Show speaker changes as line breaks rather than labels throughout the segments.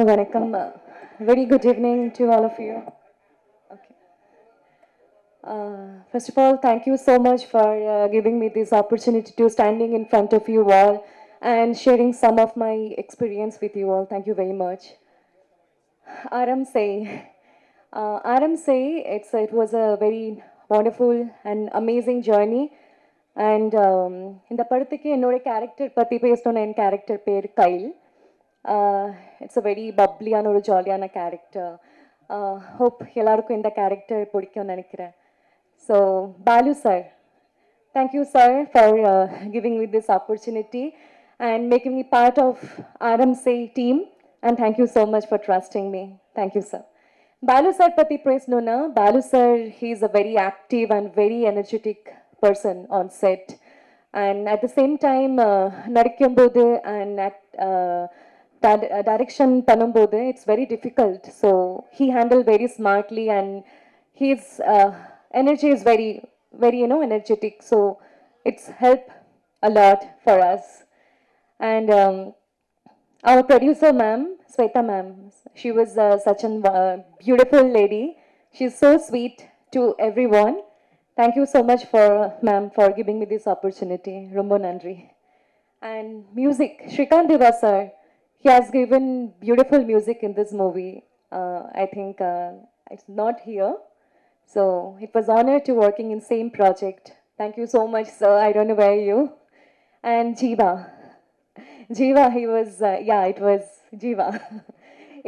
Vanakkam. Very good evening to all of you. Okay. First of all, thank you so much for giving me this opportunity to standing in front of you all and sharing some of my experience with you all. Thank you very much. Aram say, it was a very wonderful and amazing journey. And இந்த படத்துக்கு என்னோட character பற்றி பேசணும்னா என் character பேர் Kyle. It's a very பப்ளியான ஒரு ஜாலியான கேரக்டர். ஹோப் எல்லாருக்கும் இந்த கேரக்டர் பிடிக்கும்னு நினைக்கிறேன். So Balu sir, thank you sir for giving me this opportunity and making me part of RMC team, and thank you so much for trusting me. Thank you sir. Balu sir pati presnona, Balu sir, he is a very active and very energetic person on set, and at the same time nadikkambodhu and direction பண்ணும்போது it's very difficult, so he handled very smartly, and his energy is very energetic, so it's helped a lot for us. And our producer ma'am, Sweta ma'am, she was such a beautiful lady. She's so sweet to everyone. Thank you so much for ma'am for giving me this opportunity. Rombo nandri. And music, Shrikant Deva sir, he has given beautiful music in this movie. I think it's not here, so it was honor to working in same project. Thank you so much sir. I don't know where you. And Jiva, he was it was Jiva.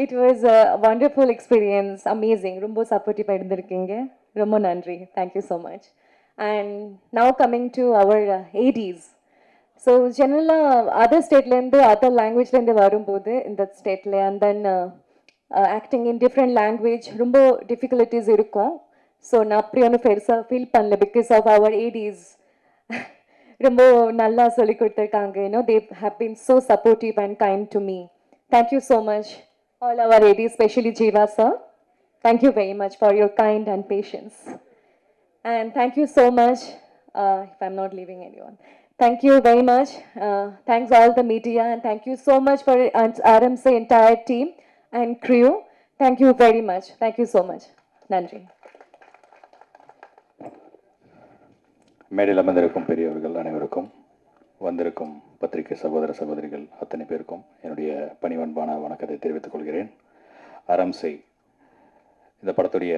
It was a wonderful experience, amazing. Rombo supportive irundirukkinga. Rombo nandri. Thank you so much. And now coming to our ADs. So generally other state lende other language lende varumbodhu in that state la, and then acting in different language rombo difficulties irukum. So na appriyana persa feel panla because of our ADs. Rombo nalla solli koduttirukanga, they have been so supportive and kind to me. Thank you so much all our ADs, especially Jiva sir. Thank you very much for your kind and patience. And thank you so much, if I'm not leaving anyone. Thank you very much. Thanks all the media, and thank you so much for RMC entire team and crew. Thank you very much. Thank you so much. Nandri.
மேடையில் அமர்ந்திருக்கும் பெரியவர்கள் அனைவருக்கும், வந்திருக்கும் பத்திரிகை சகோதர சகோதரிகள் அத்தனை பேருக்கும் என்னுடைய பணிவன்பான வணக்கத்தை தெரிவித்துக் கொள்கிறேன். அரம்சை இந்த படத்துடைய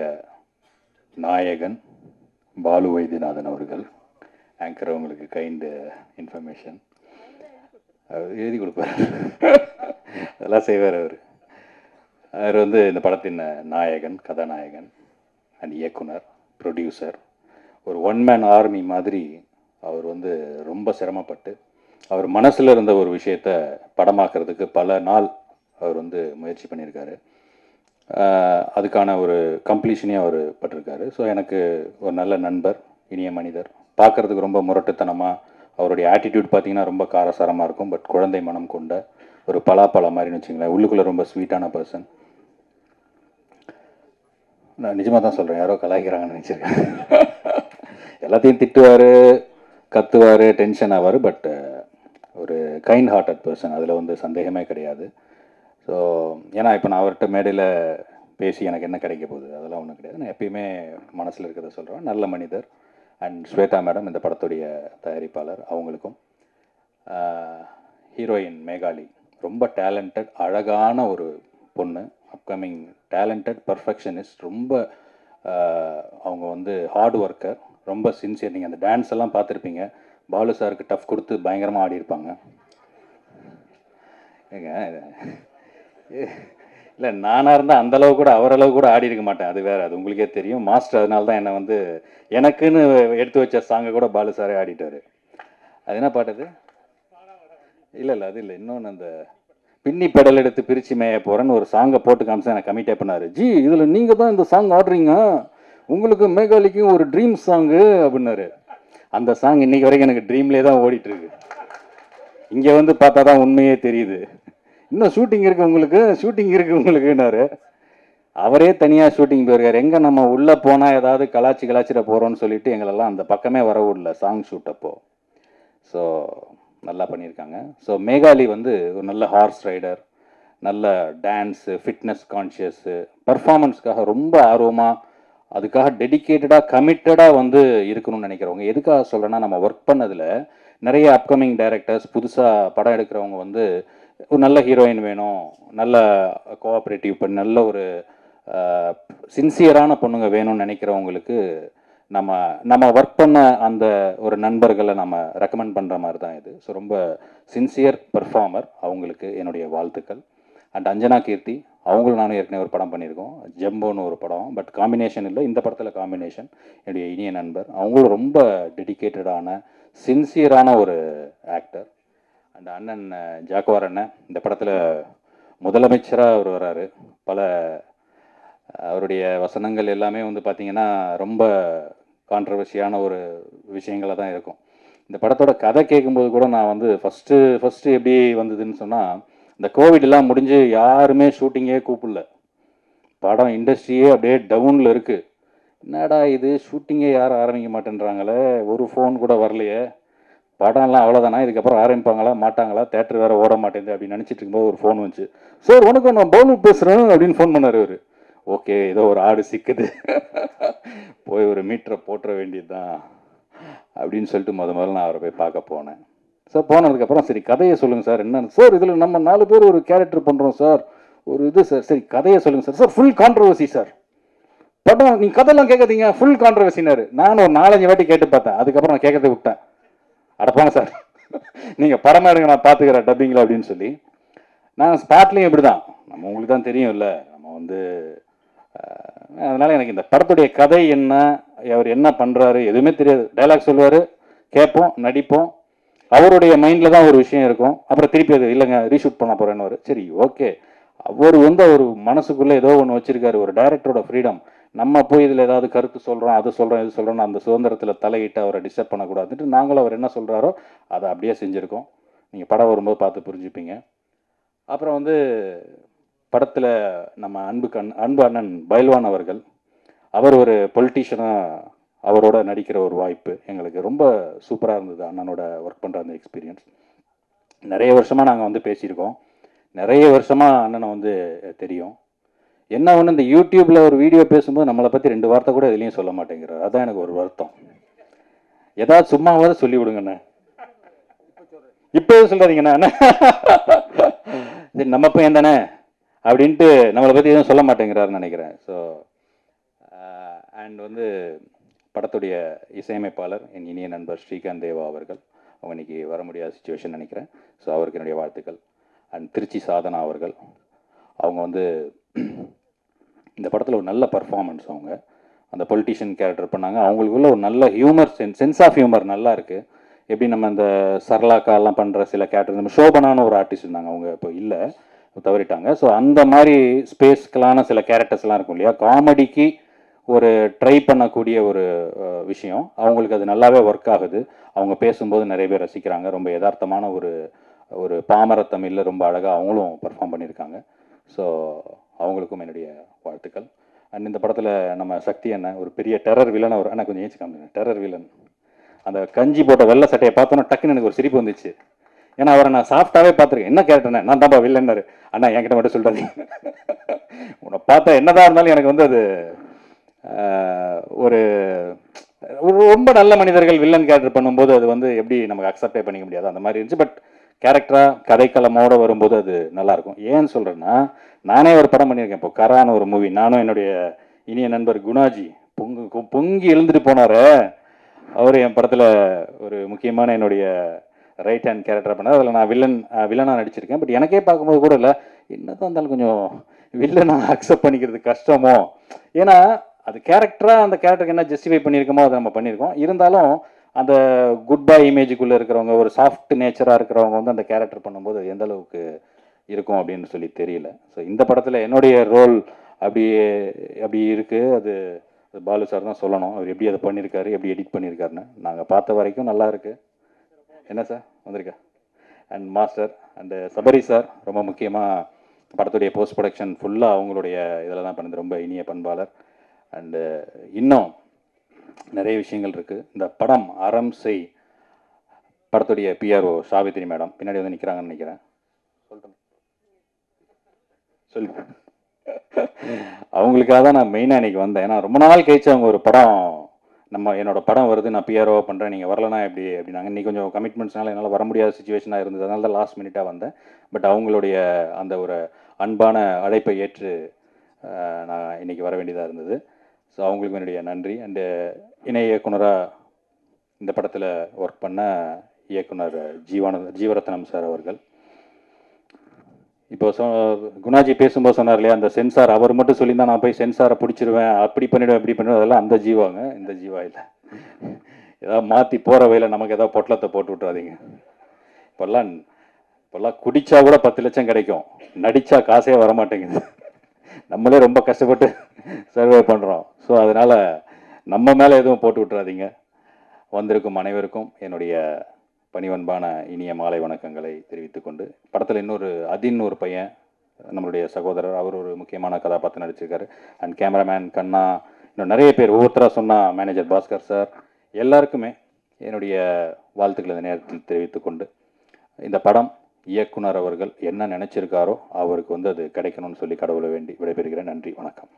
நாயகன் பாலு வைத்தியநாதன் அவர்கள். ஆங்கர் அவங்களுக்கு கைண்ட் இன்ஃபர்மேஷன் எழுதி கொடுப்பார், அதெல்லாம் செய்வார் அவர். அவர் இந்த படத்தின் நாயகன், கதாநாயகன் அண்ட் இயக்குனர், ப்ரொடியூசர். ஒரு ஒன் மேன் ஆர்மி மாதிரி அவர் ரொம்ப சிரமப்பட்டு அவர் மனசில் இருந்த ஒரு விஷயத்தை படமாக்குறதுக்கு பல நாள் அவர் முயற்சி பண்ணியிருக்காரு. அதுக்கான ஒரு கம்ப்ளீஷனே அவர் பட்டிருக்காரு. ஸோ எனக்கு ஒரு நல்ல நண்பர், இனிய மனிதர். பார்க்குறதுக்கு ரொம்ப முரட்டுத்தனமாக, அவருடைய ஆட்டிடியூட் பார்த்திங்கன்னா ரொம்ப காரசாரமாக இருக்கும். பட் குழந்தை மனம் கொண்ட ஒரு பலாப்பழ மாதிரின்னு வச்சுங்களேன். உள்ளுக்குள்ளே ரொம்ப ஸ்வீட்டான பர்சன். நான் நிஜமாக தான் சொல்கிறேன், யாரோ கலாய்க்கிறாங்கன்னு நினச்சிருக்கேன். எல்லாத்தையும் திட்டுவார், கத்துவார், டென்ஷன் ஆவார். பட் ஒரு கைண்ட் ஹார்ட்டட் பர்சன், அதில் சந்தேகமே கிடையாது. ஸோ ஏன்னா இப்போ நான் அவர்கிட்ட மேடையில் பேசி எனக்கு என்ன கிடைக்க போகுது, அதெல்லாம் ஒன்றும் கிடையாது. நான் எப்பயுமே மனசில் இருக்கிறத சொல்கிறேன். நல்ல மனிதர். அண்ட் ஸ்வேதா மேடம் இந்த படத்துடைய தயாரிப்பாளர், அவங்களுக்கும். ஹீரோயின் மேகாலி ரொம்ப டேலண்டட், அழகான ஒரு பொண்ணு. Upcoming talented, perfectionist. ரொம்ப அவங்க ஹார்ட் ஒர்க்கர், ரொம்ப சின்சியர். நீங்கள் அந்த டான்ஸ் எல்லாம் பார்த்துருப்பீங்க. பாலு சாருக்கு டஃப் கொடுத்து பயங்கரமாக ஆடியிருப்பாங்க. ஏங்க இல்லை, நானாக இருந்தால் அந்தளவு கூட அவரளவு கூட ஆடி இருக்க மாட்டேன். அது வேறு, அது உங்களுக்கே தெரியும். மாஸ்டர் அதனால தான் என்னை எனக்குன்னு எடுத்து வச்ச சாங்கை கூட பாலு சாரே ஆடிட்டார். அது என்ன பாட்டது? இல்லை அது இல்லை, இன்னொன்று அந்த பின்னி பெடல் எடுத்து பிரித்து மேய போகிறேன்னு ஒரு சாங்கை போட்டு காமிச்சா எனக்கு கமிட்டே பண்ணார். ஜி இதில் நீங்கள் தான் இந்த சாங் ஆடுறீங்க, உங்களுக்கு மேகாலிக்கும் ஒரு ட்ரீம் சாங்கு அப்படின்னாரு. அந்த சாங் இன்றைக்கி வரைக்கும் எனக்கு ட்ரீம்லேயே தான் ஓடிட்டுருக்கு. இங்கே பார்த்தா தான் உண்மையே தெரியுது. இன்னும் ஷூட்டிங் இருக்குது உங்களுக்குன்னாரு. அவரே தனியாக ஷூட்டிங் போயிருக்காரு. எங்கே நம்ம உள்ளே போனால் ஏதாவது கலாச்சிட போகிறோன்னு சொல்லிட்டு எங்களெல்லாம் அந்த பக்கமே வர விடல சாங் ஷூட்டப்போ. ஸோ நல்லா பண்ணியிருக்காங்க. ஸோ மேகாலி ஒரு நல்ல ஹார்ஸ் ரைடர், நல்ல டான்ஸு, ஃபிட்னஸ் கான்ஷியஸு, பர்ஃபார்மன்ஸ்க்காக ரொம்ப ஆர்வமாக அதுக்காக டெடிக்கேட்டடாக கமிட்டடாக வந்து இருக்கணும்னு நினைக்கிறவங்க. எதுக்காக சொல்கிறேன்னா, நம்ம ஒர்க் பண்ணதில் நிறைய அப்கமிங் டைரக்டர்ஸ், புதுசாக படம் எடுக்கிறவங்க வந்து ஒரு நல்ல ஹீரோயின் வேணும், நல்ல கோஆப்ரேட்டிவ் பண்ணி நல்ல ஒரு சின்சியரான பொண்ணுங்க வேணும்னு நினைக்கிறவங்களுக்கு நம்ம நம்ம ஒர்க் பண்ண அந்த ஒரு நண்பர்களை நம்ம ரெக்கமெண்ட் பண்ணுற மாதிரி தான் இது. ஸோ ரொம்ப சின்சியர் பெர்ஃபார்மர், அவங்களுக்கு என்னுடைய வாழ்த்துக்கள். அண்ட் அஞ்சனா கீர்த்தி, அவங்களும் நானும் ஏற்கனவே ஒரு படம் பண்ணியிருக்கோம், ஜெம்போன்னு ஒரு படம். பட் காம்பினேஷன் இல்லை, இந்த படத்தில் காம்பினேஷன். என்னுடைய இனிய நண்பர், அவங்களும் ரொம்ப டெடிக்கேட்டடான சின்சியரான ஒரு ஆக்டர். அண்ட் அண்ணன் ஜாக்குவார் அண்ணன், இந்த படத்தில் முதலமைச்சராக அவர் வராரு. பல அவருடைய வசனங்கள் எல்லாமே வந்து பார்த்திங்கன்னா ரொம்ப கான்ட்ரவர்சியான ஒரு விஷயங்களாக தான் இருக்கும். இந்த படத்தோட கதை கேட்கும்போது கூட நான் வந்து ஃபஸ்ட்டு எப்படி வந்ததுன்னு சொன்னால், இந்த கோவிடெல்லாம் முடிஞ்சு யாருமே ஷூட்டிங்கே கூப்பிடல, படம் இண்டஸ்ட்ரியே அப்படியே டவுனில் இருக்குது. என்னடா இது, ஷூட்டிங்கே யாரும் ஆரம்பிக்க மாட்டேன்றாங்களே, ஒரு ஃபோன் கூட வரலையே, படம்லாம் அவ்வளோதானா, இதுக்கப்புறம் ஆரம்பிப்பாங்களா மாட்டாங்களா, தேட்டர் வேறு ஓட மாட்டேங்குது அப்படின்னு நினச்சிட்டு இருக்கும்போது ஒரு ஃபோன் வந்துச்சு. சார் வணக்கம், நான் பவுலு பேசுகிறேன் அப்படின்னு ஃபோன் பண்ணார் அவர். ஓகே, ஏதோ ஒரு ஆடு சிக்குது, போய் ஒரு மீட்டரை போட்டுற வேண்டியது தான் அப்படின்னு சொல்லிட்டு முதல்ல நான் அவரை போய் பார்க்க போனேன். சார் போனதுக்கப்புறம் சரி கதையை சொல்லுங்கள் சார், என்னன்னு சார், இதில் நம்ம 4 பேர் ஒரு கேரக்டர் பண்ணுறோம் சார், ஒரு இது சார், சரி கதையை சொல்லுங்கள் sir. Sir full controversy sir, படம் நீங்கள் கதையெல்லாம் கேட்காதீங்க, ஃபுல் கான்ட்ரவர்சினாரு. நானும் ஒரு 4-5 வாட்டி கேட்டு பார்த்தேன், அதுக்கப்புறம் நான் கேட்கறதை விட்டேன். அடப்பாங்க சார், நீங்கள் படமாக எடுங்க, நான் பார்த்துக்கிறேன் டப்பிங்கில் அப்படின்னு சொல்லி. நான் ஸ்பாட்லேயும் இப்படி தான், நம்ம உங்களுக்கு தான் தெரியும் இல்லை, நம்ம வந்து அதனால் எனக்கு இந்த படத்துடைய கதை என்ன, அவர் என்ன பண்ணுறாரு எதுவுமே தெரியாது. டைலாக் சொல்லுவார், கேட்போம், நடிப்போம், அவருடைய மைண்டில் தான் ஒரு விஷயம் இருக்கும். அப்புறம் திருப்பி அது இல்லைங்க ரீஷூட் பண்ண போகிறேன்னு. சரி ஓகே, அவர் வந்து அவர் மனசுக்குள்ளே ஏதோ ஒன்று வச்சுருக்காரு, ஒரு டைரக்டரோட ஃப்ரீடம். நம்ம போய் இதில் ஏதாவது கருத்து சொல்கிறோம், அது சொல்கிறோம், இது சொல்கிறோன்னு அந்த சுதந்திரத்தில் தலையிட்டு அவரை டிஸ்டர்ப் பண்ணக்கூடாதுன்ட்டு நாங்களும் அவர் என்ன சொல்கிறாரோ அதை அப்படியே செஞ்சுருக்கோம். நீங்கள் படம் வரும்போது பார்த்து புரிஞ்சுப்பீங்க. அப்புறம் வந்து படத்தில் நம்ம அன்பு அண்ணன் பைல்வான் அவர்கள், அவர் ஒரு பொலிட்டீஷியனாக அவரோட நடிக்கிற ஒரு வாய்ப்பு எங்களுக்கு ரொம்ப சூப்பராக இருந்தது. அண்ணனோட ஒர்க் பண்ணுற அந்த எக்ஸ்பீரியன்ஸ். நிறைய வருஷமாக நாங்கள் வந்து பேசியிருக்கோம், நிறைய வருஷமாக அண்ணனை வந்து தெரியும். என்ன ஒன்று, இந்த யூடியூப்பில் ஒரு வீடியோ பேசும்போது நம்மளை பற்றி 2 வார்த்தை கூட எதுலேயும் சொல்ல மாட்டேங்கிறார். அதுதான் எனக்கு ஒரு வருத்தம். ஏதாவது சும்மாவாவது சொல்லி விடுங்கண்ணே, இப்போ சொல்கிறாதீங்கண்ணா, சரி நம்ம பையன் தானே அப்படின்ட்டு நம்மளை பற்றி எதுவும் சொல்ல மாட்டேங்கிறாருன்னு நினைக்கிறேன். ஸோ அண்ட் வந்து படத்துடைய இசையமைப்பாளர் என் இனிய நண்பர் ஸ்ரீகாந்த் தேவா அவர்கள், அவங்க இன்னைக்கு வர முடியாத சுச்சுவேஷன் நினைக்கிறேன். ஸோ அவருக்கு என்னுடைய வாழ்த்துக்கள். அண்ட் திருச்சி சாதனா அவர்கள், அவங்க வந்து இந்த படத்தில் ஒரு நல்ல பர்ஃபார்மன்ஸ், அவங்க அந்த பொலிட்டீஷியன் கேரக்டர் பண்ணாங்க. அவங்களுக்குள்ள ஒரு நல்ல ஹியூமர் சென்ஸ் ஆஃப் ஹியூமர் நல்லா இருக்குது. எப்படி நம்ம இந்த சரளாக்காலாம் பண்ணுற சில கேரக்டர், நம்ம சோபனான ஒரு ஆர்டிஸ்ட் இருந்தாங்க, அவங்க இப்போ இல்லை, தவறிட்டாங்க. ஸோ அந்த மாதிரி ஸ்பேஸ்க்கலான சில கேரக்டர்ஸ்லாம் இருக்கும் இல்லையா, காமெடிக்கு ஒரு ட்ரை பண்ணக்கூடிய ஒரு விஷயம், அவங்களுக்கு அது நல்லாவே ஒர்க் ஆகுது. அவங்க பேசும்போது நிறைய பேர் ரசிக்கிறாங்க. ரொம்ப யதார்த்தமான ஒரு பாமர தமிழில் ரொம்ப அழகாக அவங்களும் பர்ஃபார்ம் பண்ணியிருக்காங்க. ஸோ அவங்களுக்கும் என்னுடைய வாழ்த்துக்கள். அண்ட் இந்த படத்தில் நம்ம சக்தி அண்ணன் ஒரு பெரிய டெரர் வில்லன், அவர் அண்ணா கொஞ்சம் ஏச்சு காமிங்க, டெரர் வில்லன். அந்த கஞ்சி போட்ட வெள்ளை சட்டையை பார்த்தோன்னா டக்குன்னு எனக்கு ஒரு சிரிப்பு வந்துச்சு. ஏன்னா அவரை நான் சாஃப்டாகவே பார்த்துருக்கேன். என்ன கேரக்டர்ண்ணே, நான் தான்ப்பா வில்லன்னாரு. அண்ணா என்கிட்ட மட்டும் சொல்கிறாதீங்க, உன்னை பார்த்தா என்னதான் இருந்தாலும் எனக்கு வந்து அது ஒரு ரொம்ப நல்ல மனிதர்கள் வில்லன் கேரக்டர் பண்ணும்போது அது வந்து எப்படி நமக்கு அக்செப்டே பண்ணிக்க முடியாது, அந்த மாதிரி இருந்துச்சு. பட் கேரக்டராக கதைக்களமோடு வரும்போது அது நல்லாயிருக்கும். ஏன்னு சொல்கிறேன்னா, நானே ஒரு படம் பண்ணியிருக்கேன் இப்போ, கரான ஒரு மூவி. நானும் என்னுடைய இனிய நண்பர் குணாஜி பொங்கி எழுந்துட்டு போனார். அவர் என் படத்தில் ஒரு முக்கியமான என்னுடைய ரைட் ஹேண்ட் கேரக்டராக பண்ணார். அதில் நான் வில்லனாக நடிச்சிருக்கேன். பட் எனக்கே பார்க்கும்போது கூட இல்லை, என்னதான் இருந்தாலும் கொஞ்சம் வில்லனாக அக்செப்ட் பண்ணிக்கிறது கஷ்டமோ. ஏன்னா அது கேரக்டராக அந்த கேரக்டருக்கு என்ன ஜஸ்டிஃபை பண்ணியிருக்கோமோ அதை நம்ம பண்ணியிருக்கோம். இருந்தாலும் அந்த குட் பாய் இமேஜுக்குள்ளே இருக்கிறவங்க, ஒரு சாஃப்ட் நேச்சராக இருக்கிறவங்க வந்து அந்த கேரக்டர் பண்ணும்போது அது எந்த அளவுக்கு இருக்கும் அப்படின்னு சொல்லி தெரியல. ஸோ இந்த படத்தில் என்னுடைய ரோல் அப்படி இருக்குது. அது பாலு சார் தான் சொல்லணும், அவர் எப்படி அதை பண்ணியிருக்காரு, எப்படி எடிட் பண்ணியிருக்காருன்னு. நாங்கள் பார்த்த வரைக்கும் நல்லா இருக்குது. என்ன சார் வந்திருக்கா? And master and Sabari sir, ரொம்ப முக்கியமாக படத்துடைய போஸ்ட் ப்ரொடக்ஷன் ஃபுல்லாக அவங்களுடைய இதில் தான் பண்ணது. ரொம்ப இனிய பண்பாளர். அண்டு இன்னும் நிறைய விஷயங்கள் இருக்குது. இந்த படம் அறம் செய் படத்துடைய பிஆர்ஓ சாவித்திரி மேடம் பின்னாடி வந்து நிற்கிறாங்கன்னு நினைக்கிறேன். சொல்லிட்டேன். சொல்லி அவங்களுக்காக தான் நான் மெயினாக இன்னைக்கு வந்தேன். ஏன்னா ரொம்ப நாள் கழிச்சு அவங்க ஒரு படம், என்னோட படம் வருது, நான் பிஆர்ஓ பண்ணுறேன், நீங்கள் வரலனா எப்படி அப்படின்னாங்க. இன்னைக்கு கொஞ்சம் கமிட்மெண்ட்ஸ்னால என்னால் வர முடியாத சுச்சுவேஷனாக இருந்தது, அதனால தான் லாஸ்ட் மினிட்டாக வந்தேன். பட் அவங்களுடைய அந்த ஒரு அன்பான அழைப்பை ஏற்று நான் இன்னைக்கு வர வேண்டியதாக இருந்தது. ஸோ அவங்களுக்கு என்னுடைய நன்றி. அண்டு இணை இயக்குனராக இந்த படத்தில் ஒர்க் பண்ண இயக்குனர் ஜீவரத்னம் சார் அவர்கள். இப்போ குணாஜி பேசும்போது சொன்னார் இல்லையா, அந்த சென்சார் அவர் மட்டும் சொல்லியிருந்தா நான் போய் சென்சாரை பிடிச்சிருவேன், அப்படி பண்ணிவிடுவேன் இப்படி பண்ணிவிடுவேன், அதெல்லாம் அந்த ஜீவாங்க, இந்த ஜீவா இல்லை. ஏதாவது மாற்றி போகிற வகையில் நமக்கு ஏதாவது பொட்டலத்தை போட்டு விட்றாதீங்க. இப்போல்லாம் குடித்தா கூட 10 லட்சம் கிடைக்கும், நடித்தா காசே வரமாட்டேங்குது. நம்மளே ரொம்ப கஷ்டப்பட்டு சர்வே பண்ணுறோம். ஸோ அதனால் நம்ம மேலே எதுவும் போட்டு விட்றாதீங்க. வந்திருக்கும் அனைவருக்கும் என்னுடைய பணிவன்பான இனிய மாலை வணக்கங்களை தெரிவித்துக்கொண்டு, படத்தில் இன்னொரு அதின் ஒரு பையன், நம்மளுடைய சகோதரர், அவர் ஒரு முக்கியமான கதாபாத்திரம் நடிச்சிருக்காரு. அண்ட் கேமராமேன் கண்ணா, இன்னும் நிறைய பேர் ஒவ்வொருத்தராக சொன்னால் மேனேஜர் பாஸ்கர் சார், எல்லாருக்குமே என்னுடைய வாழ்த்துக்களை இந்த நேரத்தில் தெரிவித்துக்கொண்டு, இந்த படம் இயக்குனர் அவர்கள் என்ன நினச்சிருக்காரோ அவருக்கு அது கிடைக்கணும்னு சொல்லி கடவுளை வேண்டி விடைபெறுகிறேன். நன்றி, வணக்கம்.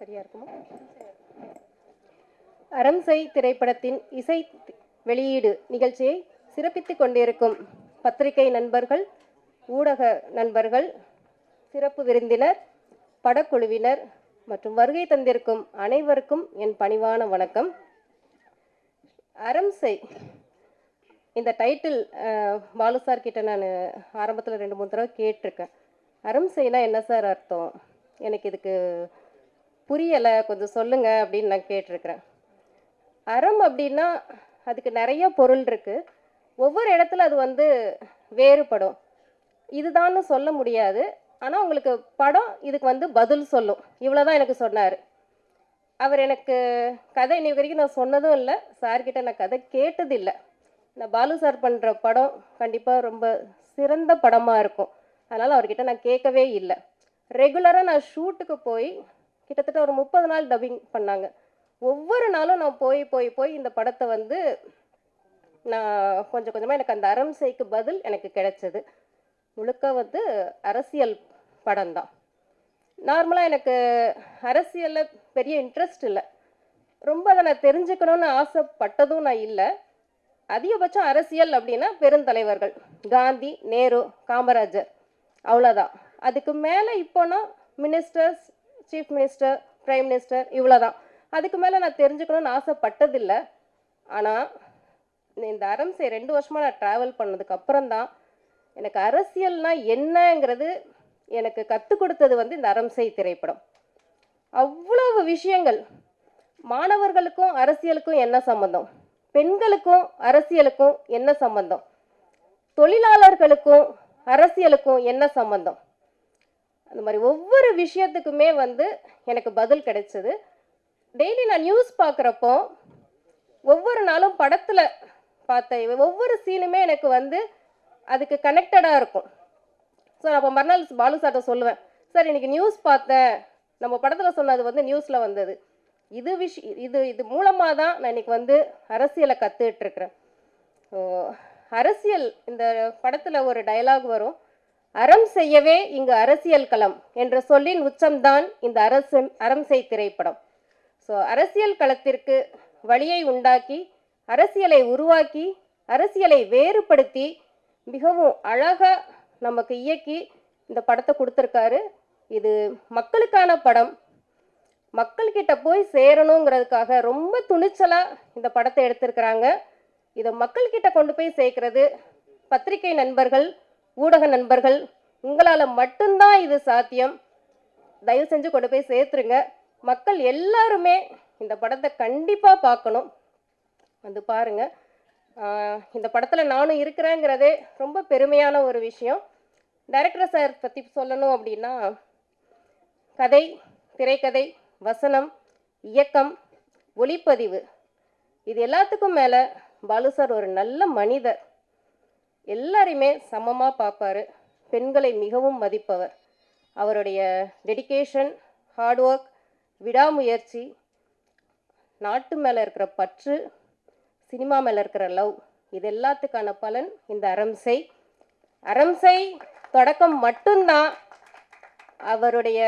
சரியா இருக்குமா? அறம் செய் திரைப்படத்தின் இசை வெளியீடு நிகழ்ச்சியை சிறப்பித்துக் கொண்டிருக்கும் பத்திரிகை நண்பர்கள், ஊடக நண்பர்கள், சிறப்பு விருந்தினர், படக்குழுவினர் மற்றும் வருகை தந்திருக்கும் அனைவருக்கும் என் பணிவான வணக்கம். அறம் செய் இந்த டைட்டில் பாலு சார் கிட்ட நான் ஆரம்பத்தில் 2-3 தடவை கேட்டிருக்கேன். அறம் செய்னா என்ன சார் அர்த்தம், எனக்கு இதுக்கு புரியலை, கொஞ்சம் சொல்லுங்கள் அப்படின்னு நான் கேட்டிருக்கிறேன். அறம் அப்படின்னா அதுக்கு நிறைய பொருள் இருக்குது. ஒவ்வொரு இடத்துல அது வேறுபடும். இதுதான்னு சொல்ல முடியாது. ஆனால் உங்களுக்கு படம் இதுக்கு பதில் சொல்லும். இவ்வளோதான் எனக்கு சொன்னார் அவர். எனக்கு கதை இன்னி வரைக்கும் நான் சொன்னதும் இல்லை, சார்கிட்ட நான் கதை கேட்டதில்லை. நான் பாலு சார் பண்ணுற படம் கண்டிப்பாக ரொம்ப சிறந்த படமாக இருக்கும், அதனால் அவர்கிட்ட நான் கேட்கவே இல்லை. ரெகுலராக நான் ஷூட்டுக்கு போய் கிட்டத்தட்ட ஒரு 30 நாள் டப்பிங் பண்ணாங்க. ஒவ்வொரு நாளும் நான் போய் போய் போய் இந்த படத்தை நான் கொஞ்சம் கொஞ்சமாக எனக்கு அந்த அறம் செய்க்கு பதில் எனக்கு கிடைச்சது. முழுக்க அரசியல் படம் தான். நார்மலாக எனக்கு அரசியலில் பெரிய இன்ட்ரெஸ்ட் இல்லை, ரொம்ப அதை நான் தெரிஞ்சுக்கணும்னு ஆசைப்பட்டதும் நான் இல்லை. அதிகபட்சம் அரசியல் அப்படின்னா பெருந்தலைவர்கள் காந்தி, நேரு, காமராஜர், அவ்வளோதான். அதுக்கு மேலே இப்போனா ministers, chief minister, prime minister, இவ்வளோதான். அதுக்கு மேலே நான் தெரிஞ்சுக்கணும்னு ஆசைப்பட்டதில்லை. ஆனால் இந்த அறம் செய் 2 வருஷமாக நான் ட்ராவல் பண்ணதுக்கப்புறம் தான் எனக்கு அரசியல்னா என்னங்கிறது எனக்கு கற்றுக் கொடுத்தது இந்த அறம் செய் திரைப்படம். அவ்வளவு விஷயங்கள். மாணவர்களுக்கும் அரசியலுக்கும் என்ன சம்பந்தம், பெண்களுக்கும் அரசியலுக்கும் என்ன சம்பந்தம், தொழிலாளர்களுக்கும் அரசியலுக்கும் என்ன சம்பந்தம், அந்த மாதிரி ஒவ்வொரு விஷயத்துக்குமே எனக்கு பதில் கிடைச்சது. டெய்லி நான் நியூஸ் பார்க்குறப்போ ஒவ்வொரு நாளும் படத்தில் பார்த்த ஒவ்வொரு சீனுமே எனக்கு அதுக்கு கனெக்டடாக இருக்கும். ஸோ நான் அப்போ மறுநாள் பாலு சார்ட்ட சொல்லுவேன், சார் இன்றைக்கி நியூஸ் பார்த்தேன், நம்ம படத்தில் சொன்னது நியூஸில் வந்தது, இது மூலமாக தான் நான் இன்றைக்கி அரசியலை கற்றுட்ருக்குறேன். அரசியல் இந்த படத்தில் ஒரு டயலாக் வரும், அறம் செய்யவே இங்கு அரசியல் களம் என்ற சொல்லின் உச்சம்தான் இந்த அறம் செய் திரைப்படம். ஸோ அரசியல் களத்திற்கு வழியை உண்டாக்கி, அரசியலை உருவாக்கி, அரசியலை வேறுபடுத்தி மிகவும் அழகாக நமக்கு இயக்கி இந்த படத்தை கொடுத்துருக்காரு. இது மக்களுக்கான படம், மக்கள்கிட்ட போய் சேரணுங்கிறதுக்காக ரொம்ப துணிச்சலாக இந்த படத்தை எடுத்திருக்கிறாங்க. இதை மக்கள்கிட்ட கொண்டு போய் சேர்க்கறது பத்திரிகை நண்பர்கள், ஊடக நண்பர்கள், உங்களால் மட்டும்தான் இது சாத்தியம். தயவு செஞ்சு கொண்டு போய் சேர்த்துருங்க. மக்கள் எல்லாருமே இந்த படத்தை கண்டிப்பாக பார்க்கணும், பாருங்க. இந்த படத்தில் நானும் இருக்கிறேங்கிறதே ரொம்ப பெருமையான ஒரு விஷயம். டைரக்டர் சார் பற்றி சொல்லணும் அப்படின்னா, கதை, திரைக்கதை, வசனம், இயக்கம், ஒளிப்பதிவு, இது எல்லாத்துக்கும் மேலே பாலு சார் ஒரு நல்ல மனிதர். எல்லாரையுமே சமமாக பார்ப்பார், பெண்களை மிகவும் மதிப்பவர். அவருடைய டெடிகேஷன், ஹார்ட் ஒர்க் விடாமுயற்சி, நாட்டு மேலே இருக்கிற பற்று, சினிமா மேலே இருக்கிற லவ், இது எல்லாத்துக்கான பலன் இந்த அறம் செய் தொடக்கம் மட்டும்தான். அவருடைய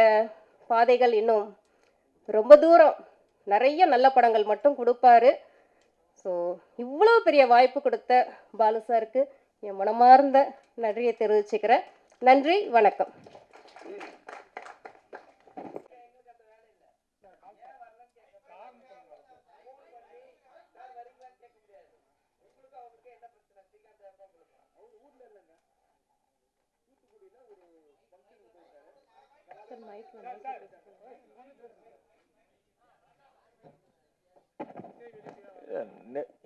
பாதைகள் இன்னும் ரொம்ப தூரம், நிறைய நல்ல படங்கள் மட்டும் கொடுப்பாரு. ஸோ இவ்வளோ பெரிய வாய்ப்பு கொடுத்த பாலு சாருக்கு என் மனமார்ந்த நன்றியை தெரிவிச்சுக்கிறேன். நன்றி, வணக்கம்.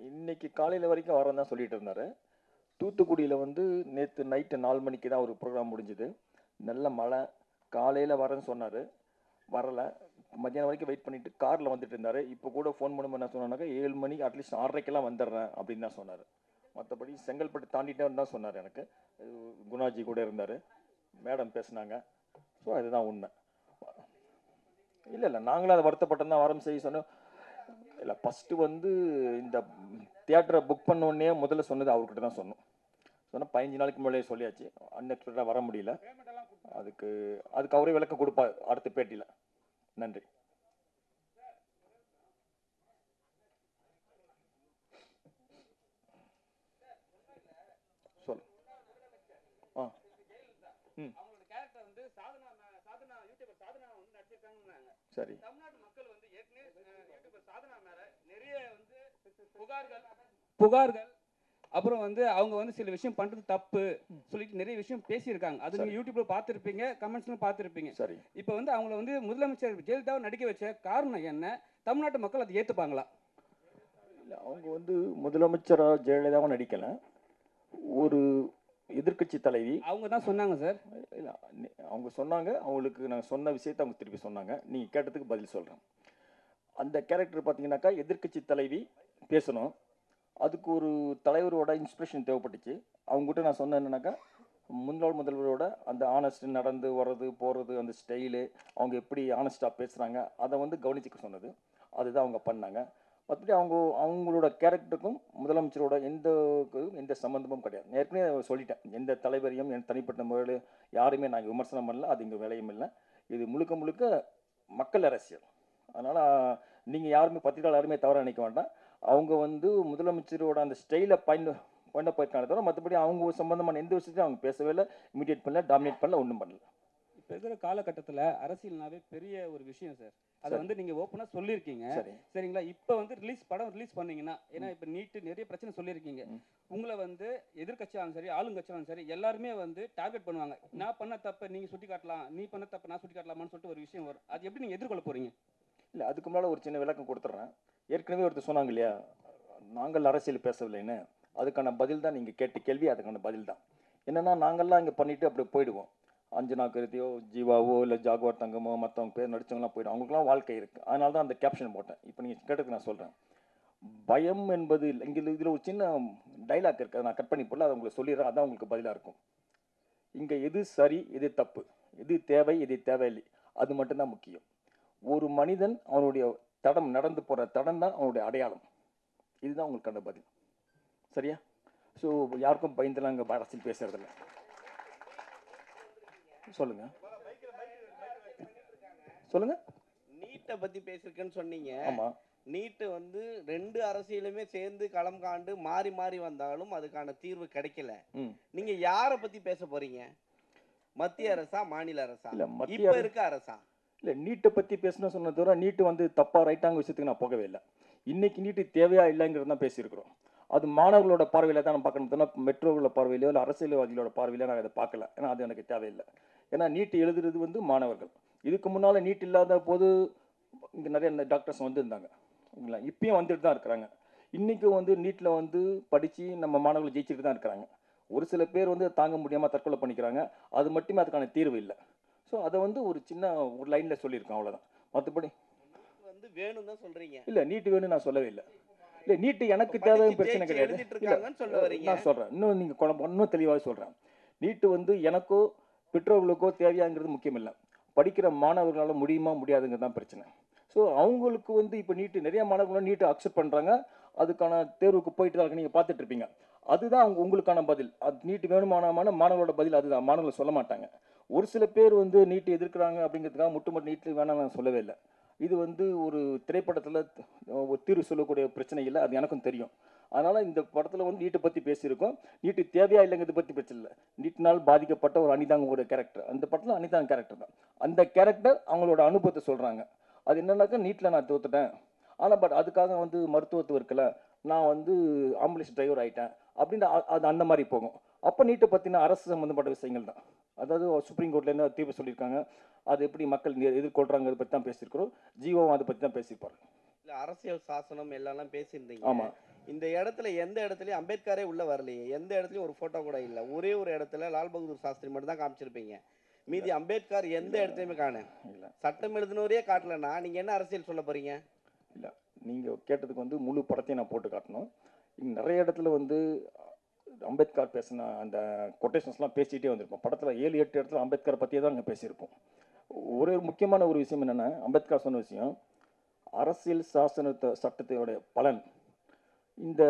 இன்னைக்கு காலையில் வரைக்கும் வரேன் தான் சொல்லிட்டு இருந்தாரு. தூத்துக்குடியில் வந்து நேற்று நைட்டு 4 மணிக்கு தான் ஒரு ப்ரோக்ராம் முடிஞ்சுது. நல்ல மழை. காலையில் வரேன்னு சொன்னார், வரலை. மத்தியானம் வரைக்கும் வெயிட் பண்ணிவிட்டு காரில் வந்துட்டு இருந்தார். இப்போ கூட ஃபோன் பண்ணும்போது என்ன சொன்னாக்கா 7 மணி அட்லீஸ்ட் 6:30 வந்துடுறேன் அப்படின்னு தான் சொன்னார். மற்றபடி செங்கல்பட்டு தாண்டிட்டேன்னு தான் சொன்னார். எனக்கு குணாஜி கூட இருந்தார், மேடம் பேசுனாங்க. ஸோ அதுதான் உண்மை. இல்லை நாங்களும் அதை வருத்தப்பட்டோம் தான் வரம் செய்ய சொன்னோம். இல்லை ஃபஸ்ட்டு வந்து இந்த தியேட்டரை புக் பண்ணோடனே முதல்ல சொன்னது அவர்கிட்ட தான் சொன்னோம். சொன்னால் 15 நாளைக்கு முன்னாடியே சொல்லியாச்சு. அன்எக்ஸ்பெக்டடாக வர முடியல. அதுக்கு அவரே விளக்கம் கொடுப்பார் அடுத்த பேட்டியில். நன்றி. சொல். சரி.
புகார்கள் அப்புறம் வந்து அவங்க வந்து சில விஷயம் பண்றது தப்பு சொல்லிட்டு நிறைய விஷயம் பேசியிருக்காங்க. அது நீங்க யூடியூப்ல பார்த்துருப்பீங்க, கமெண்ட்ஸ்ல பார்த்துருப்பீங்க.
சரி.
இப்போ வந்து அவங்கள வந்து முதலமைச்சர் ஜெயலலிதாவை நடிக்க வச்ச காரணம் என்ன? தமிழ்நாட்டு மக்கள் அதை ஏற்றுப்பாங்களா?
இல்லை, அவங்க வந்து முதலமைச்சராக ஜெயலலிதாவும் நடிக்கலை. ஒரு எதிர்கட்சி தலைவி
அவங்க தான் சொன்னாங்க சார்.
இல்லை, அவங்க சொன்னாங்க. அவங்களுக்கு நான் சொன்ன விஷயத்தை அவங்க திருப்பி சொன்னாங்க. நீங்கள் கேட்டதுக்கு பதில் சொல்கிறேன். அந்த கேரக்டர் பார்த்தீங்கன்னாக்கா எதிர்கட்சி தலைவி பேசணும். அதுக்கு ஒரு தலைவரோட இன்ஸ்பிரேஷன் தேவைப்பட்டுச்சு. அவங்ககிட்ட நான் சொன்னேன் என்னன்னாக்கா, முன்னாள் முதல்வரோட அந்த ஆனஸ்ட் நடந்து வர்றது போகிறது, அந்த ஸ்டைலு, அவங்க எப்படி ஆனஸ்டாக பேசுகிறாங்க, அதை வந்து கவனிச்சுக்க சொன்னது. அதுதான் அவங்க பண்ணாங்க. மற்றபடி அவங்களோட கேரக்டருக்கும் முதலமைச்சரோட எந்த சம்மந்தமும் கிடையாது. ஏற்கனவே சொல்லிட்டேன், எந்த தலைவரையும் என் தனிப்பட்ட முறையில் யாருமே நாங்கள் விமர்சனம் பண்ணல. அது இங்கே வேலையும் இல்லை. இது முழுக்க முழுக்க மக்கள் அரசியல். அதனால் நீங்கள் யாருமே பத்திரிகையாளர் யாருமே தவறாக நினைக்க வேண்டாம். அவங்க வந்து முதலமைச்சரோட அந்த ஸ்டைலை பண்ண போயிருக்காங்க தவிர மற்றபடி அவங்க சம்பந்தமான எந்த விஷயத்தையும் அவங்க பேசவே இல்லை, இமிடியேட் பண்ணல, டாமினேட் பண்ணல, ஒன்றும் பண்ணல.
இப்போ இருக்கிற காலகட்டத்தில் அரசியல்னாவே பெரிய ஒரு விஷயம் சார். அதை வந்து நீங்கள் ஓப்பனாக சொல்லியிருக்கீங்க. சரிங்களா? இப்போ வந்து படம் ரிலீஸ் பண்ணீங்கன்னா, ஏன்னா இப்போ நீட்டு நிறைய பிரச்சனை சொல்லியிருக்கீங்க. உங்களை வந்து எதிர்கட்சியாலும் சரி ஆளுங்கட்சியாலும் சரி எல்லாருமே வந்து டார்கெட் பண்ணுவாங்க. நான் பண்ண தப்பை நீங்கள் சுட்டி காட்டலாம், நீ பண்ண தப்பை நான் சுட்டி காட்டலாமான்னு சொல்லிட்டு ஒரு விஷயம் வரும். அது எப்படி நீங்கள் எதிர்கொள்ள போகிறீங்க?
இல்லை, அதுக்கு முன்னால் ஒரு சின்ன விளக்கம் கொடுத்துட்றேன். ஏற்கனவே ஒருத்தர் சொன்னாங்க இல்லையா, நாங்கள் அரசியல் பேசவில்லைன்னு. அதுக்கான பதில் தான் நீங்கள் கேட்ட கேள்வி. அதுக்கான பதில் தான் என்னென்னா, நாங்கள்லாம் இங்கே பண்ணிவிட்டு அப்படி போயிடுவோம். அஞ்சனா கருத்தியோ, ஜீவாவோ, இல்லை ஜாகுவார் தங்கமோ, மற்றவங்க பேர் நடித்தவங்களாம் போயிடும். அவங்களுக்குலாம் வாழ்க்கை இருக்குது. அதனால தான் அந்த கேப்ஷன் போட்டேன். இப்போ நீங்கள் கேட்டதுக்கு நான் சொல்கிறேன். பயம் என்பது இங்கே இதில் ஒரு சின்ன டைலாக் இருக்குது, அதை நான் கட் பண்ணி போடல, அதை உங்களுக்கு சொல்லிடுறேன். அதான் உங்களுக்கு பதிலாக இருக்கும். இங்கே எது சரி, எது தப்பு, எது தேவை, எது தேவையில்லை, அது மட்டும்தான் முக்கியம். ஒரு மனிதன் அவனுடைய தடம் நடந்து போகிற தடம் தான் அவனுடைய அடையாளம். இதுதான் உங்களுக்கான பதில். சரியா? ஸோ யாருக்கும் பயந்துலாம் அங்கே அரசியல் பேசுறதில்ல. சொல்லுங்க சொல்லுங்க.
நீட்டை பத்தி பேசிருக்கேன்னு சொன்னீங்க.
ஆமா.
நீட்டு வந்து 2 அரசியலுமே சேர்ந்து களம் காண்டு மாறி மாறி வந்தாலும் அதுக்கான தீர்வு கிடைக்கல. நீங்க யாரை பத்தி பேச போறீங்க? மத்திய அரசா, மாநில அரசா, இப்ப இருக்க அரசா?
இல்லை, நீட்டை பற்றி பேசணும் சொன்னது தவிர நீட்டு வந்து தப்பாக ரைட்டாங்க விஷயத்துக்கு நான் போகவே இல்லை. இன்னைக்கு நீட்டு தேவையா இல்லைங்கிறது தான் பேசியிருக்கிறோம். அது மாணவர்களோட பார்வையில் தான் நான் பார்க்கணும். மெட்ரோவோட பார்வையிலோ இல்லை அரசியல்வாதிகளோட பார்வையிலோ நான் அதை பார்க்கல. ஏன்னா அது எனக்கு தேவையில்லை. ஏன்னா நீட்டு எழுதுறது வந்து மாணவர்கள். இதுக்கு முன்னால் நீட் இல்லாத போது இங்கே நிறைய டாக்டர்ஸ் வந்துருந்தாங்க. இல்லைங்களா? இப்பயும் வந்துட்டு தான் இருக்கிறாங்க. இன்றைக்கும் வந்து நீட்டில் வந்து படித்து நம்ம மாணவர்கள் ஜெயிச்சுட்டு தான் இருக்கிறாங்க. ஒரு சில பேர் வந்து தாங்க முடியாமல் தற்கொலை பண்ணிக்கிறாங்க. அது மட்டுமே அதுக்கான தீர்வு இல்லை. ஸோ அதை வந்து ஒரு சின்ன ஒரு லைனில் சொல்லியிருக்கேன், அவ்வளோதான். மற்றபடி
வந்து வேணும் தான் சொல்கிறீங்க.
இல்லை, நீட்டு வேணும் நான் சொல்லவே இல்லை. இல்லை, நீட்டு எனக்கு தேவை பிரச்சனை கிடையாது. நான் சொல்கிறேன், இன்னும் நீங்கள் இன்னும் தெளிவாக சொல்கிறேன். நீட்டு வந்து எனக்கோ பெற்றோர்களுக்கோ தேவையாங்கிறது முக்கியம் இல்லை. படிக்கிற மாணவர்களால் முடியுமா முடியாதுங்கிறது தான் பிரச்சனை. ஸோ அவங்களுக்கு வந்து இப்போ நிறைய மாணவர்கள் நீட்டை அக்செப்ட் பண்ணுறாங்க, அதுக்கான தேர்வுக்கு போயிட்டு தான் நீங்கள் பார்த்துட்டு இருப்பீங்க. அதுதான் உங்களுக்கான பதில். அது நீட் வேணுமான மாணவர்களோட பதில் அதுதான். மாணவர்கள் சொல்ல மாட்டாங்க. ஒரு சில பேர் வந்து நீட் எதிர்க்கிறாங்க அப்படிங்கிறதுக்காக மட்டும் நீட் வேணாம் நான் சொல்லவே இல்லை. இது வந்து ஒரு திரைப்படத்தில் ஒரு தீர்வு சொல்லக்கூடிய பிரச்சனை இல்லை, அது எனக்கும் தெரியும். அதனால் இந்த படத்தில் வந்து நீட்டை பற்றி பேசியிருக்கோம். நீட்டு தேவையா இல்லைங்கிறத பற்றி பிரச்சனை இல்லை. நீட்டினால் பாதிக்கப்பட்ட ஒரு அனிதாங்கோட கேரக்டர், அந்த படத்தில் அனிதாங்க கேரக்டர் தான். அந்த கேரக்டர் அவங்களோட அனுபவத்தை சொல்கிறாங்க. அது என்னன்னாக்கா நீட்டில் நான் தோத்துட்டேன், ஆனால் பட் அதுக்காக வந்து மருத்துவத்துவம் இருக்கல, நான் வந்து ஆம்புலன்ஸ் டிரைவர் ஆகிட்டேன் அப்படின்னு அது அந்த மாதிரி போகும். அப்போ நீட்டை பற்றின அரசு சம்மந்தப்பட்ட விஷயங்கள் தான். அதாவது சுப்ரீம் கோர்ட்லேருந்து தீர்ப்பு சொல்லியிருக்காங்க, அது எப்படி மக்கள் எதிர்கொள்கிறாங்க அதை பற்றி தான் பேசியிருக்கிறோம். ஜிஓவும் அதை பற்றி தான் பேசியிருப்பாரு.
இல்லை, அரசியல் சாசனம் எல்லாம் பேசியிருந்தீங்க.
ஆமாம்.
இந்த இடத்துல எந்த இடத்துலையும் அம்பேத்கரே உள்ள வரலையே, எந்த இடத்துலையும் ஒரு ஃபோட்டோ கூட இல்லை. ஒரே ஒரு இடத்துல லால் பகதூர் சாஸ்திரி மட்டும் தான் காமிச்சிருப்பீங்க. மீதி அம்பேத்கர் எந்த இடத்துலையுமே காண. இல்லை, சட்டம் எழுதினவரே காட்டலன்னா நீங்கள் என்ன அரசியல் சொல்ல போகிறீங்க?
இல்லை, நீங்கள் கேட்டதுக்கு வந்து முழு படத்தையும் நான் போட்டு காட்டணும். இங்கே நிறைய இடத்துல வந்து அம்பேத்கர் பேசின அந்த கொட்டேஷன்ஸ்லாம் பேசிகிட்டே வந்திருப்போம். படத்தில் 7-8 இடத்துல அம்பேத்கரை பற்றியே தான் அங்கே பேசியிருப்போம். ஒரு முக்கியமான ஒரு விஷயம் என்னென்னா, அம்பேத்கர் சொன்ன விஷயம், அரசியல் சாசனத்தை சட்டத்தோடைய பலன் இந்த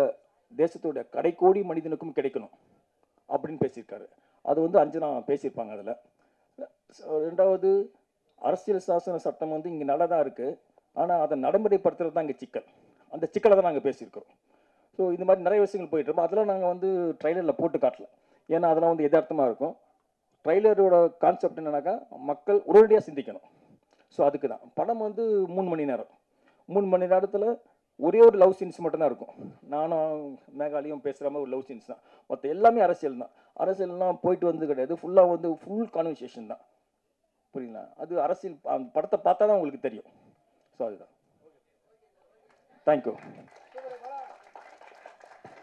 தேசத்தோடைய கடைக்கோடி மனிதனுக்கும் கிடைக்கணும் அப்படின்னு பேசியிருக்காரு. அது வந்து அஞ்சனா பேசியிருப்பாங்க. அதில் ரெண்டாவது, அரசியல் சாசன சட்டம் வந்து இங்கே நல்லா தான் இருக்குது, ஆனால் அதை நடைமுறைப்படுத்துறது தான் இங்கே சிக்கல். அந்த சிக்கலை தான் நாங்கள் பேசியிருக்கிறோம். ஸோ இந்த மாதிரி நிறைய விஷயங்கள் போயிட்டுருப்போம். அதெல்லாம் நாங்கள் வந்து ட்ரைலரில் போட்டு காட்டல, ஏன்னா அதெல்லாம் வந்து யதார்த்தமாக இருக்கும். ட்ரைலரோட கான்செப்ட் என்னன்னாக்கா மக்கள் உடனடியாக சிந்திக்கணும். ஸோ அதுக்கு தான் படம் வந்து 3 மணி நேரம். 3 மணி நேரத்தில் ஒரே ஒரு லவ் சீன்ஸ் மட்டும்தான் இருக்கும். நானும் மேகாலியும் பேசுகிற மாதிரி ஒரு லவ் சீன்ஸ் தான். மற்ற எல்லாமே அரசியல் தான். அரசியல்லாம் போயிட்டு வந்து கிடையாது, ஃபுல்லாக வந்து ஃபுல் கான்வர்சேஷன் தான். புரியுங்களா? அது அரசியல் அந்த படத்தை பார்த்தா தான் உங்களுக்கு தெரியும். ஸோ அதுதான். தேங்க்யூ.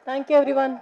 Thank you everyone.